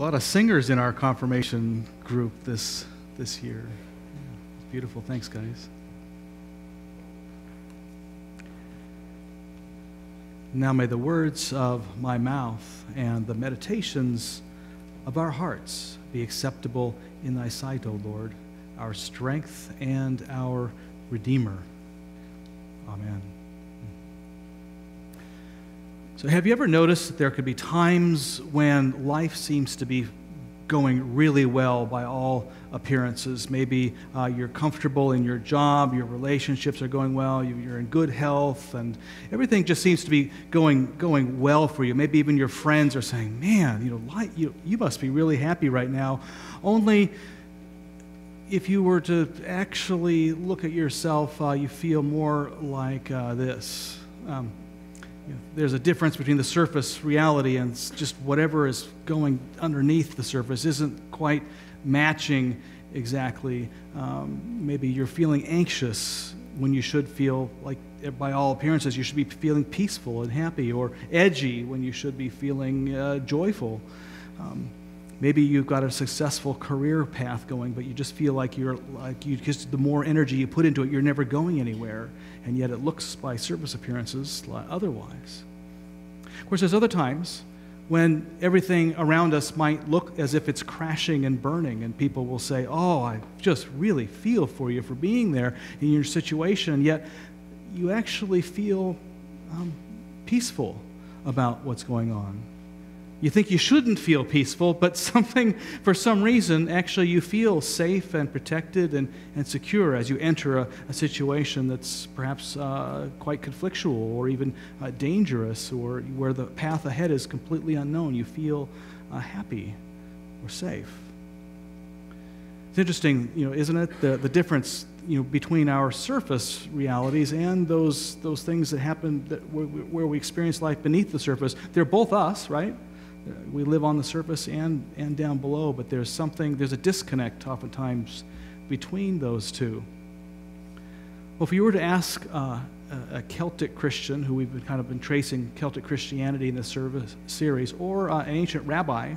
A lot of singers in our confirmation group this year. It's beautiful. Thanks, guys. Now may the words of my mouth and the meditations of our hearts be acceptable in thy sight, O Lord, our strength and our Redeemer. Amen. So have you ever noticed that there could be times when life seems to be going really well by all appearances? Maybe you're comfortable in your job, your relationships are going well, you're in good health, and everything just seems to be going well for you. Maybe even your friends are saying, man, you must be really happy right now. Only if you were to actually look at yourself, you feel more like this. There's a difference between the surface reality and just whatever is going underneath the surface isn't quite matching exactly. Maybe you're feeling anxious when you should feel like, by all appearances, you should be feeling peaceful and happy, or edgy when you should be feeling joyful. Maybe you've got a successful career path going, but you just feel like just the more energy you put into it, you're never going anywhere, and yet it looks by surface appearances otherwise. Of course, there's other times when everything around us might look as if it's crashing and burning, and people will say, oh, I just really feel for you for being there in your situation, and yet you actually feel peaceful about what's going on. You think you shouldn't feel peaceful, but for some reason, actually you feel safe and protected and secure as you enter a situation that's perhaps quite conflictual or even dangerous, or where the path ahead is completely unknown. You feel happy or safe. It's interesting, isn't it, the difference between our surface realities and those things that happen where we experience life beneath the surface. They're both us, right? We live on the surface and down below, but there's a disconnect oftentimes between those two. Well, if you were to ask a Celtic Christian, who we've kind of been tracing Celtic Christianity in this service series, or an ancient rabbi,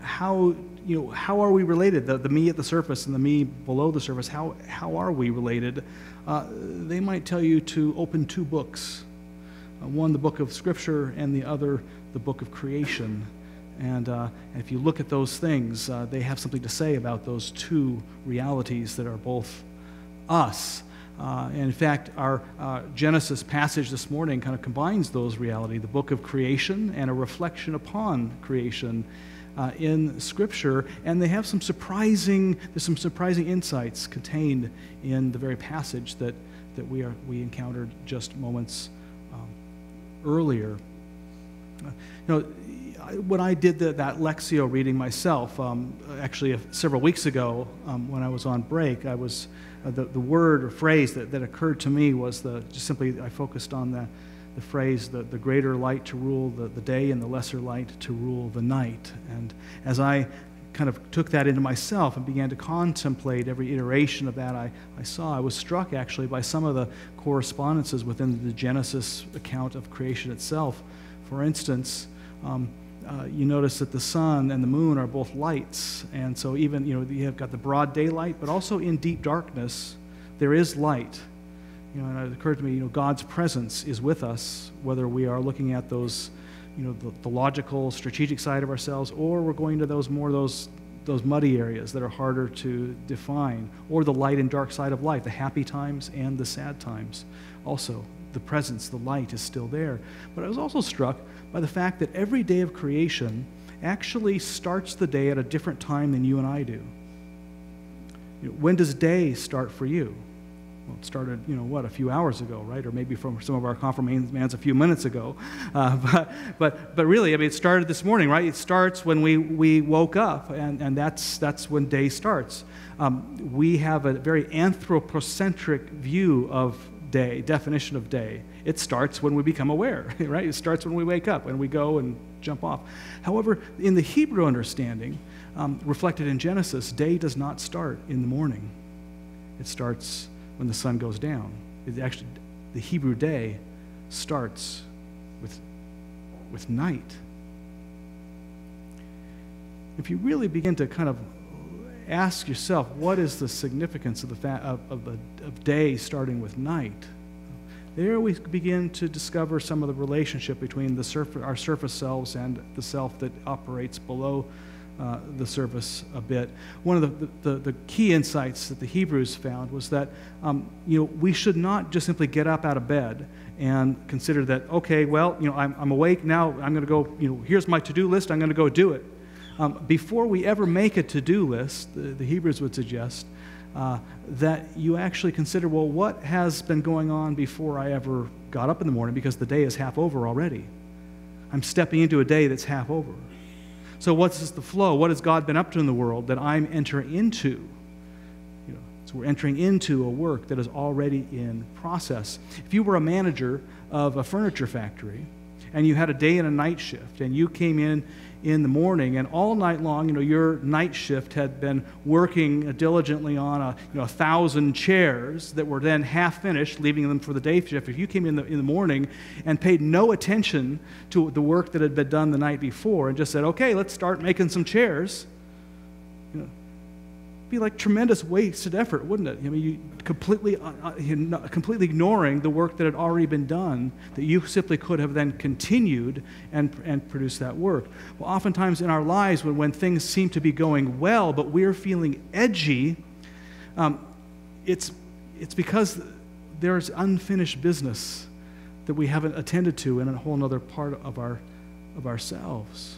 how are we related? The me at the surface and the me below the surface, how are we related? They might tell you to open two books. One, the book of Scripture, and the other, the book of creation. And if you look at those things, they have something to say about those two realities that are both us. And in fact, our Genesis passage this morning kind of combines those realities, the book of creation and a reflection upon creation in Scripture. And they have there's some surprising insights contained in the very passage that we encountered just moments earlier. When I did that Lectio reading myself, actually several weeks ago, when I was on break, I was the word or phrase that occurred to me was I focused on the phrase the greater light to rule the day and the lesser light to rule the night. And as I kind of took that into myself and began to contemplate every iteration of that I was struck actually by some of the correspondences within the Genesis account of creation itself. For instance, you notice that the sun and the moon are both lights, and so even you have got the broad daylight, but also in deep darkness there is light. And it occurred to me, God's presence is with us, whether we are looking at those, the logical, strategic side of ourselves, or we're going to those muddy areas that are harder to define, or the light and dark side of life, the happy times and the sad times. Also, the presence, the light is still there. But I was also struck by the fact that every day of creation actually starts the day at a different time than you and I do. When does day start for you? Well, it started, a few hours ago, right? Or maybe from some of our confirmands a few minutes ago. But really, it started this morning, right? It starts when we woke up, and that's when day starts. We have a very anthropocentric view of day, definition of day. It starts when we become aware, right? It starts when we wake up and we go and jump off. However, in the Hebrew understanding, reflected in Genesis, day does not start in the morning. It starts when the sun goes down. The Hebrew day starts with night. if you really begin to kind of ask yourself, what is the significance of day starting with night? There we begin to discover some of the relationship between our surface selves and the self that operates below the surface a bit. One of the key insights that the Hebrews found was that we should not just simply get up out of bed and consider that, okay, well, I'm awake now, I'm going to go, here's my to-do list, I'm going to go do it. Before we ever make a to-do list, the Hebrews would suggest that you actually consider, well, what has been going on before I ever got up in the morning, because the day is half over already. I'm stepping into a day that's half over. So what's the flow? What has God been up to in the world that I'm entering into? So we're entering into a work that is already in process. If you were a manager of a furniture factory and you had a day and a night shift, and you came in the morning, and all night long, your night shift had been working diligently on 1,000 chairs that were then half finished, leaving them for the day shift. If you came in the morning and paid no attention to the work that had been done the night before and just said, okay, let's start making some chairs, it'd be like tremendous wasted effort, wouldn't it? You completely ignoring the work that had already been done, that you simply could have then continued and produced that work. Well, oftentimes in our lives, when things seem to be going well, but we're feeling edgy, it's because there's unfinished business that we haven't attended to in a whole other part of ourselves.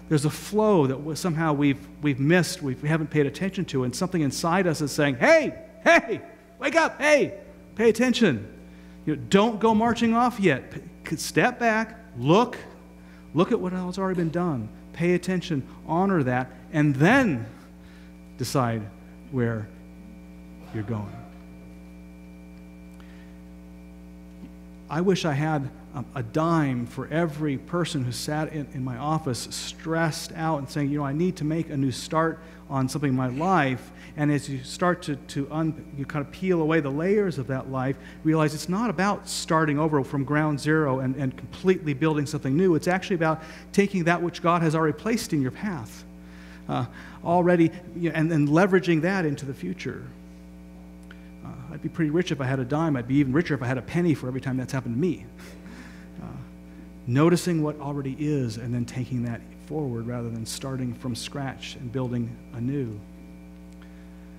There's a flow that somehow we've missed, we haven't paid attention to, and something inside us is saying, hey, wake up, hey, pay attention. Don't go marching off yet. Step back, look at what has already been done. Pay attention, honor that, and then decide where you're going. I wish I had a dime for every person who sat in my office stressed out and saying, I need to make a new start on something in my life. And as you start you kind of peel away the layers of that life, realize it's not about starting over from ground zero and completely building something new. It's actually about taking that which God has already placed in your path, and leveraging that into the future. I'd be pretty rich if I had a dime. I'd be even richer if I had a penny for every time that's happened to me. Noticing what already is and then taking that forward rather than starting from scratch and building anew.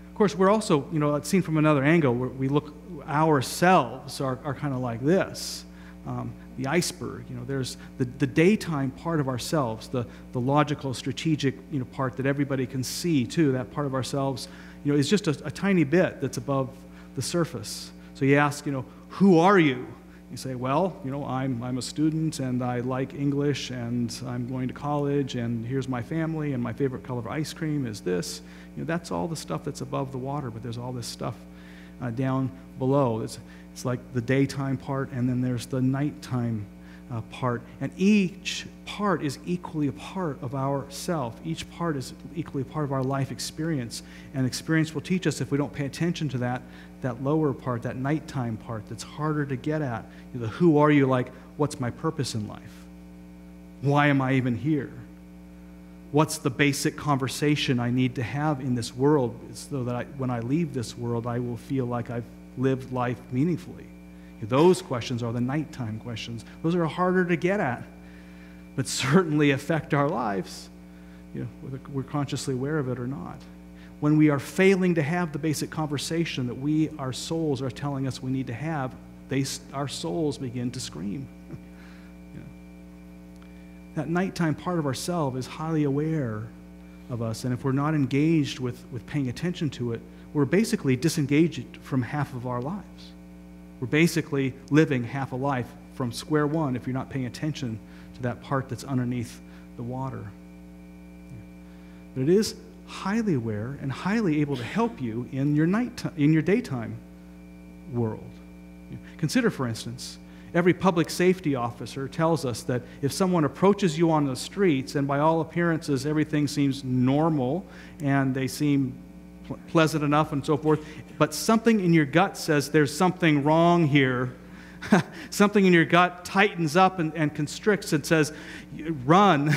Of course, we're also, it's seen from another angle, where we look, ourselves are kind of like this. The iceberg, there's the daytime part of ourselves, the logical, strategic, part that everybody can see too. That part of ourselves, is just a tiny bit that's above the surface. So you ask, who are you? You say, well, I'm a student, and I like English, and I'm going to college, and here's my family, and my favorite color of ice cream is this. That's all the stuff that's above the water, but there's all this stuff down below. It's like the daytime part, and then there's the nighttime part. And each part is equally a part of ourself. Each part is equally a part of our life experience. And experience will teach us, if we don't pay attention to that lower part, that nighttime part that's harder to get at. The who are you, like, what's my purpose in life? Why am I even here? What's the basic conversation I need to have in this world so that when I leave this world, I will feel like I've lived life meaningfully? Those questions are the nighttime questions. Those are harder to get at, but certainly affect our lives, whether we're consciously aware of it or not. When we are failing to have the basic conversation that our souls are telling us we need to have, our souls begin to scream. That nighttime part of ourselves is highly aware of us, and if we're not engaged with paying attention to it, we're basically disengaged from half of our lives. We're basically living half a life from square one if you're not paying attention to that part that's underneath the water. But it is highly aware and highly able to help you in your daytime world. Consider, for instance, every public safety officer tells us that if someone approaches you on the streets and by all appearances everything seems normal and they seem pleasant enough and so forth, but something in your gut says there's something wrong here. Something in your gut tightens up and constricts and says, run.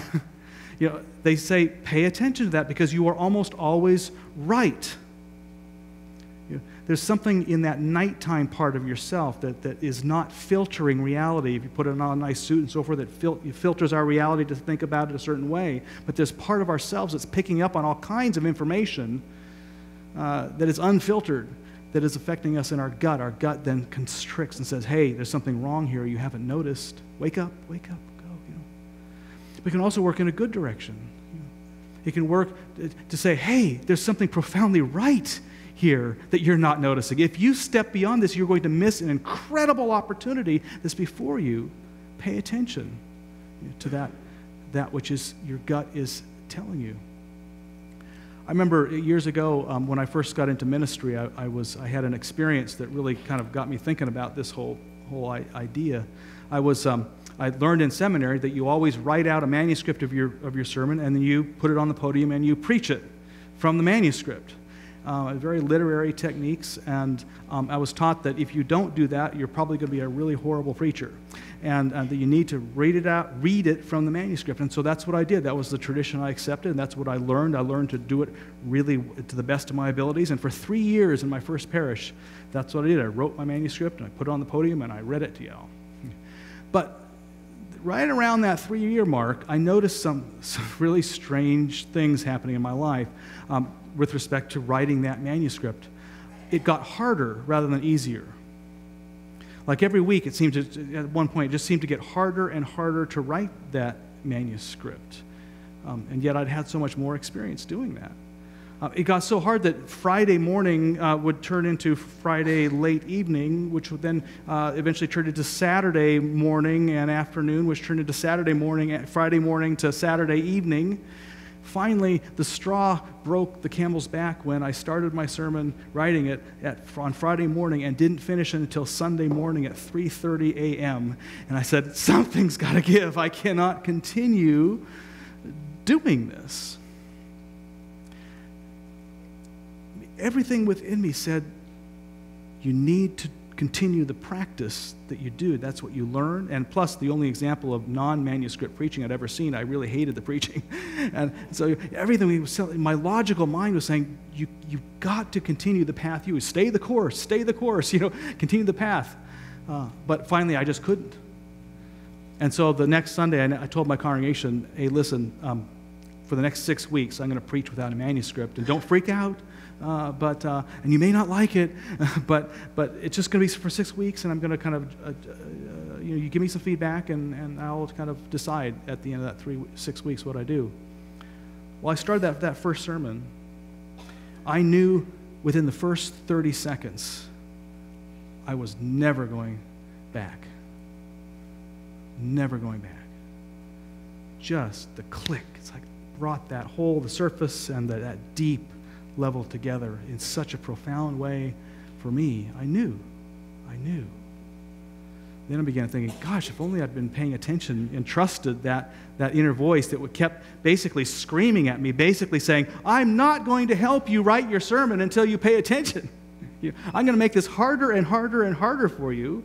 They say, pay attention to that because you are almost always right. There's something in that nighttime part of yourself that is not filtering reality. If you put on a nice suit and so forth, it filters our reality to think about it a certain way. But there's part of ourselves that's picking up on all kinds of information that is unfiltered, that is affecting us in our gut. Our gut then constricts and says, hey, there's something wrong here you haven't noticed. Wake up, go. But it can also work in a good direction. It can work to say, hey, there's something profoundly right here that you're not noticing. If you step beyond this, you're going to miss an incredible opportunity that's before you. Pay attention to that which is your gut is telling you. I remember years ago when I first got into ministry, I had an experience that really kind of got me thinking about this whole idea. I learned in seminary that you always write out a manuscript of your sermon, and then you put it on the podium and you preach it from the manuscript. Very literary techniques, and I was taught that if you don't do that, you're probably going to be a really horrible preacher, and that you need to read it from the manuscript. And so that's what I did. That was the tradition I accepted, and that's what I learned. I learned to do it really to the best of my abilities, and for 3 years in my first parish, that's what I did. I wrote my manuscript, and I put it on the podium, and I read it to y'all. But right around that 3-year mark, I noticed some really strange things happening in my life. With respect to writing that manuscript. It got harder rather than easier. Like every week, it seemed to, at one point, it just seemed to get harder and harder to write that manuscript. And yet I'd had so much more experience doing that. It got so hard that Friday morning would turn into Friday late evening, which would then eventually turn into Saturday morning and afternoon, which turned into Saturday morning, Friday morning to Saturday evening. Finally, the straw broke the camel's back when I started my sermon writing it on Friday morning and didn't finish it until Sunday morning at 3:30 a.m. And I said, something's got to give. I cannot continue doing this. Everything within me said, you need to continue the practice that you do. That's what you learn. And plus, the only example of non-manuscript preaching I'd ever seen, I really hated the preaching. And so everything, my logical mind was saying, you've got to continue the path you, stay the course, continue the path. But finally, I just couldn't. And so the next Sunday, I told my congregation, hey, listen, for the next 6 weeks, I'm going to preach without a manuscript. And don't freak out. And you may not like it, but it's just going to be for 6 weeks, and I'm going to kind of, you give me some feedback, and I'll kind of decide at the end of that 6 weeks what I do. Well, I started that first sermon. I knew within the first 30 seconds I was never going back. Never going back. Just the click. It's like brought that whole, the surface and that deep level together in such a profound way for me. I knew. Then I began thinking, gosh, if only I'd been paying attention and trusted that inner voice that kept basically screaming at me, basically saying, I'm not going to help you write your sermon until you pay attention. I'm going to make this harder and harder and harder for you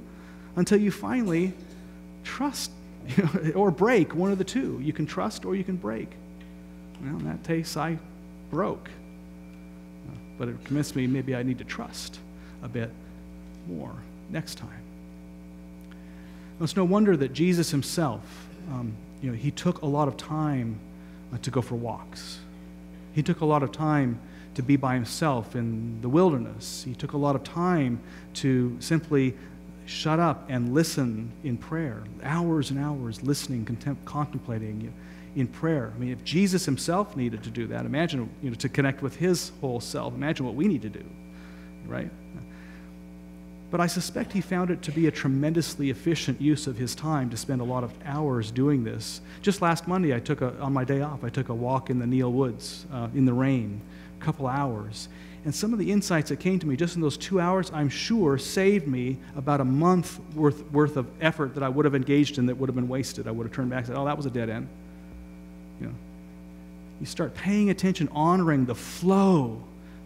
until you finally trust or break, one of the two. You can trust or you can break. Well, in that case, I broke. But it convinced me maybe I need to trust a bit more next time. Well, it's no wonder that Jesus himself, he took a lot of time to go for walks. He took a lot of time to be by himself in the wilderness. He took a lot of time to simply shut up and listen in prayer, hours and hours listening, contemplating in prayer. I mean, if Jesus himself needed to do that, imagine, to connect with his whole self, imagine what we need to do, right? But I suspect he found it to be a tremendously efficient use of his time to spend a lot of hours doing this. Just last Monday, on my day off, I took a walk in the Neil Woods in the rain, a couple hours. And some of the insights that came to me just in those 2 hours, I'm sure, saved me about a month worth of effort that I would have engaged in that would have been wasted. I would have turned back and said, oh, that was a dead end. You start paying attention, honoring the flow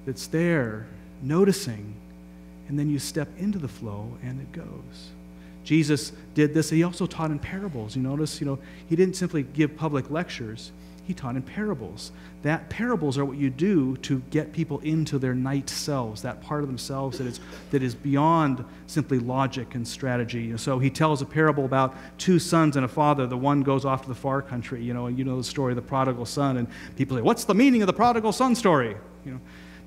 that's there, noticing, and then you step into the flow and it goes. Jesus did this. He also taught in parables. You notice, he didn't simply give public lectures. He taught in parables. That parables are what you do to get people into their night selves, that part of themselves that is beyond simply logic and strategy. So he tells a parable about two sons and a father. The one goes off to the far country, and you know the story of the prodigal son. And people say, what's the meaning of the prodigal son story?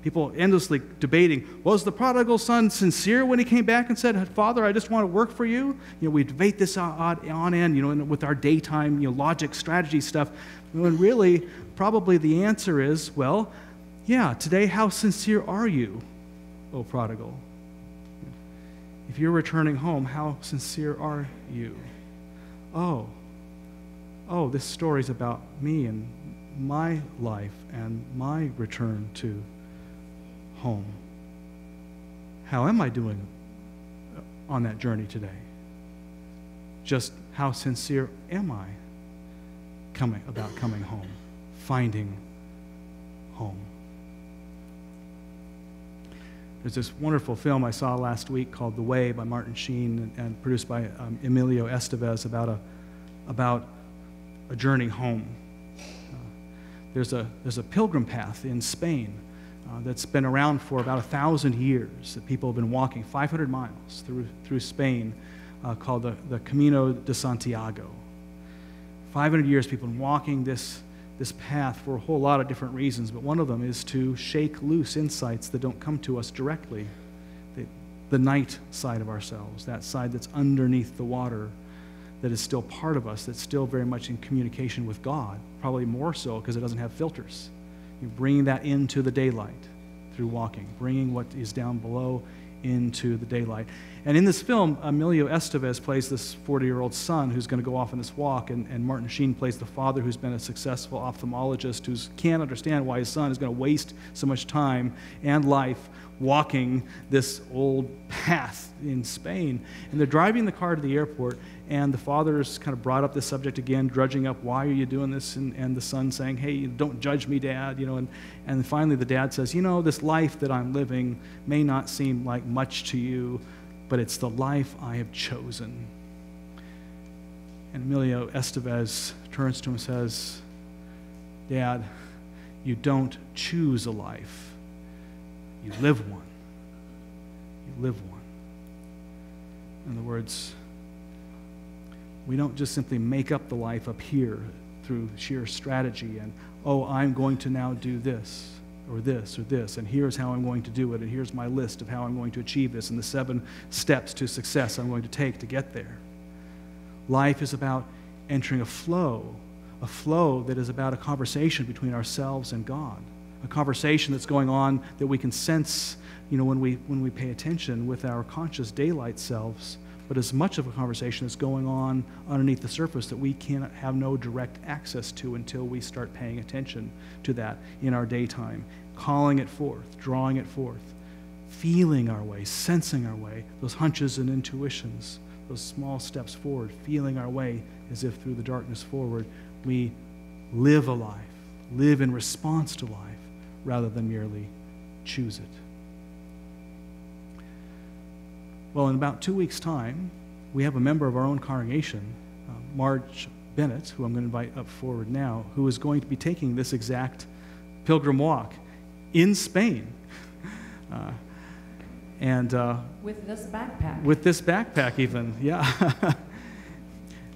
People endlessly debating, was the prodigal son sincere when he came back and said, Father, I just want to work for you? We debate this on end, with our daytime, logic, strategy stuff. And really, probably the answer is, well, yeah, today, how sincere are you, O prodigal? If you're returning home, how sincere are you? Oh, this story's about me and my life and my return to home. How am I doing on that journey today? Just how sincere am I about coming home, finding home? There's this wonderful film I saw last week called The Way by Martin Sheen and produced by Emilio Estevez about a journey home. There's a pilgrim path in Spain that's been around for about 1,000 years that people have been walking 500 miles through Spain called the Camino de Santiago. 500 years people have been walking this path for a whole lot of different reasons, but one of them is to shake loose insights that don't come to us directly. The night side of ourselves, that side that's underneath the water, that is still part of us, that's still very much in communication with God, probably more so because it doesn't have filters. You're bringing that into the daylight through walking, bringing what is down below into the daylight. And in this film, Emilio Estevez plays this 40-year-old son who's going to go off on this walk, and Martin Sheen plays the father who's been a successful ophthalmologist who can't understand why his son is going to waste so much time and life walking this old path in Spain. And they're driving the car to the airport, and the father's kind of brought up this subject again, drudging up, why are you doing this? And the son saying, hey, don't judge me, Dad. And finally the dad says, this life that I'm living may not seem like much to you, but it's the life I have chosen. And Emilio Estevez turns to him and says, Dad, you don't choose a life. You live one. You live one. In other words, we don't just simply make up the life up here through sheer strategy and, I'm going to now do this or this or this, and here's how I'm going to do it, and here's my list of how I'm going to achieve this, and the 7 steps to success I'm going to take to get there. Life is about entering a flow that is about a conversation between ourselves and God. A conversation that's going on that we can sense, when we pay attention with our conscious daylight selves, but as much of a conversation that's going on underneath the surface that we cannot have no direct access to until we start paying attention to that in our daytime, calling it forth, drawing it forth, feeling our way, sensing our way, those hunches and intuitions, those small steps forward, feeling our way as if through the darkness forward we live a life, live in response to life, rather than merely choose it. Well, in about 2 weeks' time, we have a member of our own congregation, Marge Bennett, who I'm going to invite up forward now, who is going to be taking this exact pilgrim walk in Spain. With this backpack. With this backpack even, yeah.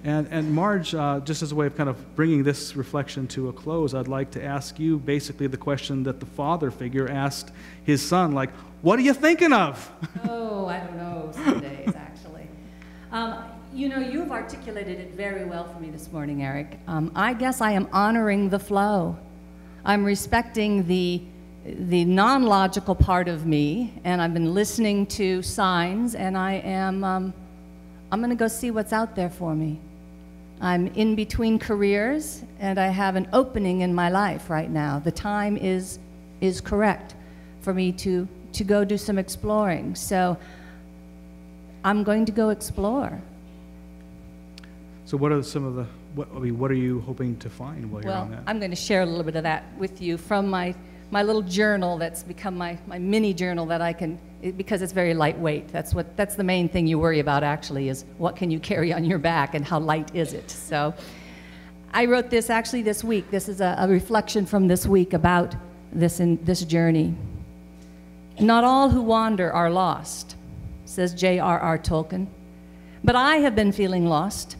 And Marge, just as a way of kind of bringing this reflection to a close, I'd like to ask you basically the question that the father figure asked his son, like, what are you thinking of? Oh, I don't know, some days, actually. You've articulated it very well for me this morning, Eric. I guess I am honoring the flow. I'm respecting the non-logical part of me, and I've been listening to signs, and I'm going to go see what's out there for me. I'm in between careers, and I have an opening in my life right now. The time is correct for me to go do some exploring. So I'm going to go explore. So what are some of what are you hoping to find while you're on that? Well, I'm going to share a little bit of that with you from my my little journal that's become my mini journal that I can, because it's very lightweight. That's the main thing you worry about actually, is what can you carry on your back and how light is it. So I wrote this actually this week. This is a reflection from this week about this journey. Not all who wander are lost, says J.R.R. Tolkien. But I have been feeling lost,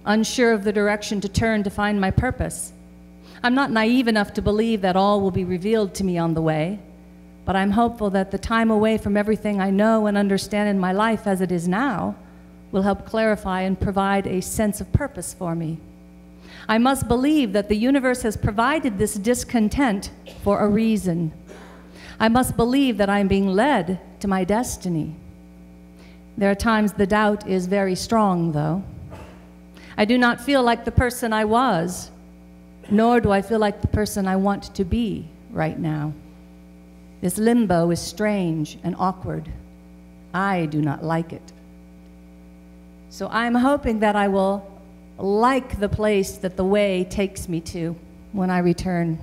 unsure of the direction to turn to find my purpose. I'm not naive enough to believe that all will be revealed to me on the way, but I'm hopeful that the time away from everything I know and understand in my life as it is now will help clarify and provide a sense of purpose for me. I must believe that the universe has provided this discontent for a reason. I must believe that I'm being led to my destiny. There are times the doubt is very strong, though. I do not feel like the person I was, nor do I feel like the person I want to be right now. This limbo is strange and awkward. I do not like it. So I'm hoping that I will like the place that the way takes me to when I return.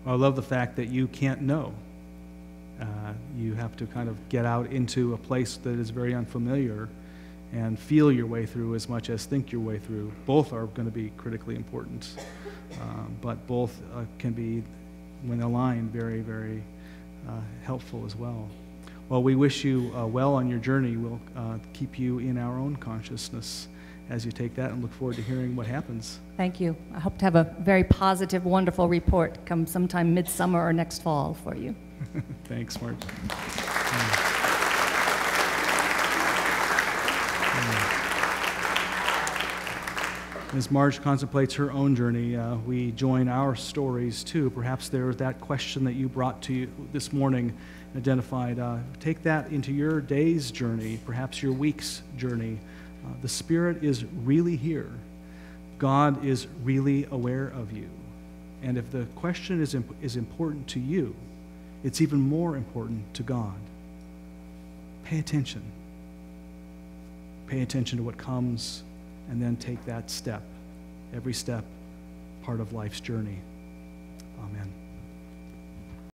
Well, I love the fact that you can't know. You have to kind of get out into a place that is very unfamiliar and feel your way through as much as think your way through. Both are going to be critically important, but both can be, when aligned, very, very helpful as well. Well, we wish you well on your journey. We'll keep you in our own consciousness as you take that and look forward to hearing what happens. Thank you. I hope to have a very positive, wonderful report come sometime midsummer or next fall for you. Thanks, Marge. As Marge contemplates her own journey, we join our stories too. Perhaps there's that question that you brought to you this morning, identified. Take that into your day's journey, perhaps your week's journey. The Spirit is really here. God is really aware of you. And if the question is important to you, it's even more important to God. Pay attention. Pay attention to what comes, and then take that step. Every step, part of life's journey. Amen.